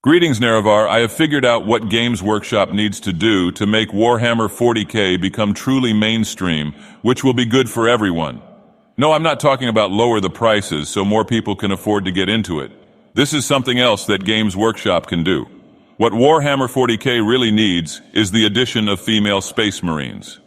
Greetings, Nerevar. I have figured out what Games Workshop needs to do to make Warhammer 40K become truly mainstream, which will be good for everyone. No, I'm not talking about lower the prices so more people can afford to get into it. This is something else that Games Workshop can do. What Warhammer 40K really needs is the addition of female Space Marines.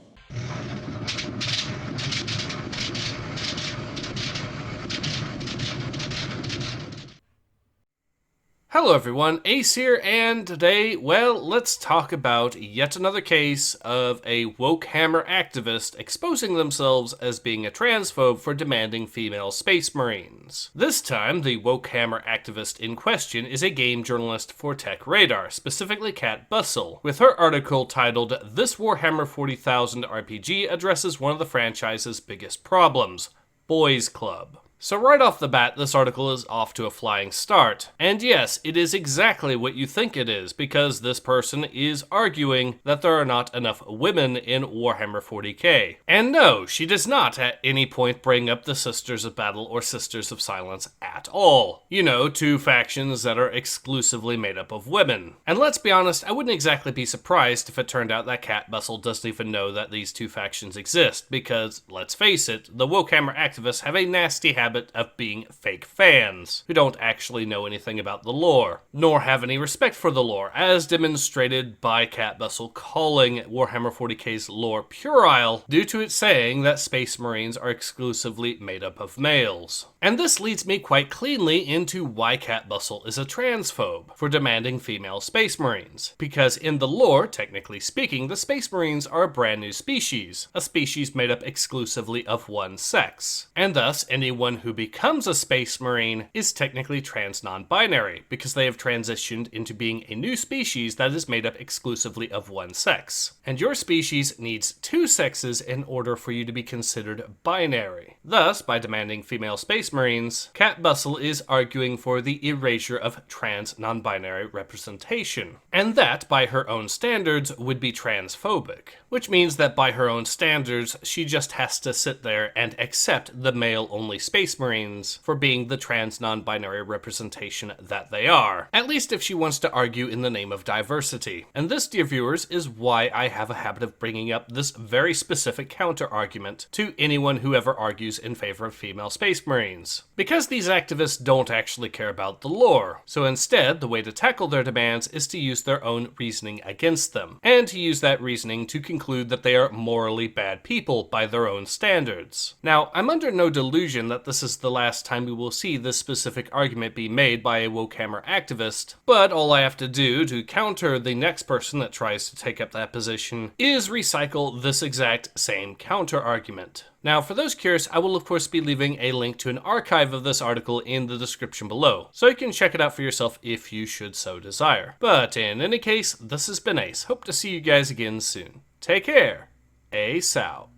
Hello everyone, Ace here, and today, well, let's talk about yet another case of a Warhammer activist exposing themselves as being a transphobe for demanding female Space Marines. This time, the Warhammer activist in question is a game journalist for Tech Radar, specifically Cat Bussell, with her article titled, "This Warhammer 40,000 RPG addresses one of the franchise's biggest problems, Boys Club." So right off the bat, this article is off to a flying start. And yes, it is exactly what you think it is, because this person is arguing that there are not enough women in Warhammer 40k. And no, she does not at any point bring up the Sisters of Battle or Sisters of Silence at all. You know, two factions that are exclusively made up of women. And let's be honest, I wouldn't exactly be surprised if it turned out that Cat Bussell doesn't even know that these two factions exist, because, let's face it, the Warhammer activists have a nasty habit of being fake fans, who don't actually know anything about the lore, nor have any respect for the lore, as demonstrated by Cat Bussell calling Warhammer 40k's lore puerile due to it saying that Space Marines are exclusively made up of males. And this leads me quite cleanly into why Cat Bussell is a transphobe for demanding female Space Marines. Because in the lore, technically speaking, the Space Marines are a brand new species, a species made up exclusively of one sex. And thus, anyone who becomes a Space Marine is technically trans non-binary, because they have transitioned into being a new species that is made up exclusively of one sex. And your species needs two sexes in order for you to be considered binary. Thus, by demanding female Space Marines, Cat Bussell is arguing for the erasure of trans non-binary representation. And that, by her own standards, would be transphobic. Which means that by her own standards, she just has to sit there and accept the male-only Space Marines for being the trans non-binary representation that they are. At least if she wants to argue in the name of diversity. And this, dear viewers, is why I have a habit of bringing up this very specific counter-argument to anyone who ever argues in favor of female Space Marines. Because these activists don't actually care about the lore. So instead, the way to tackle their demands is to use their own reasoning against them, and to use that reasoning to conclude that they are morally bad people by their own standards. Now, I'm under no delusion that this is the last time we will see this specific argument be made by a Warhammer activist, but all I have to do to counter the next person that tries to take up that position is recycle this exact same counter argument. Now, for those curious, I will of course be leaving a link to an archive of this article in the description below, so you can check it out for yourself if you should so desire. But in any case, this has been Ace. Hope to see you guys again soon. Take care. Ace out.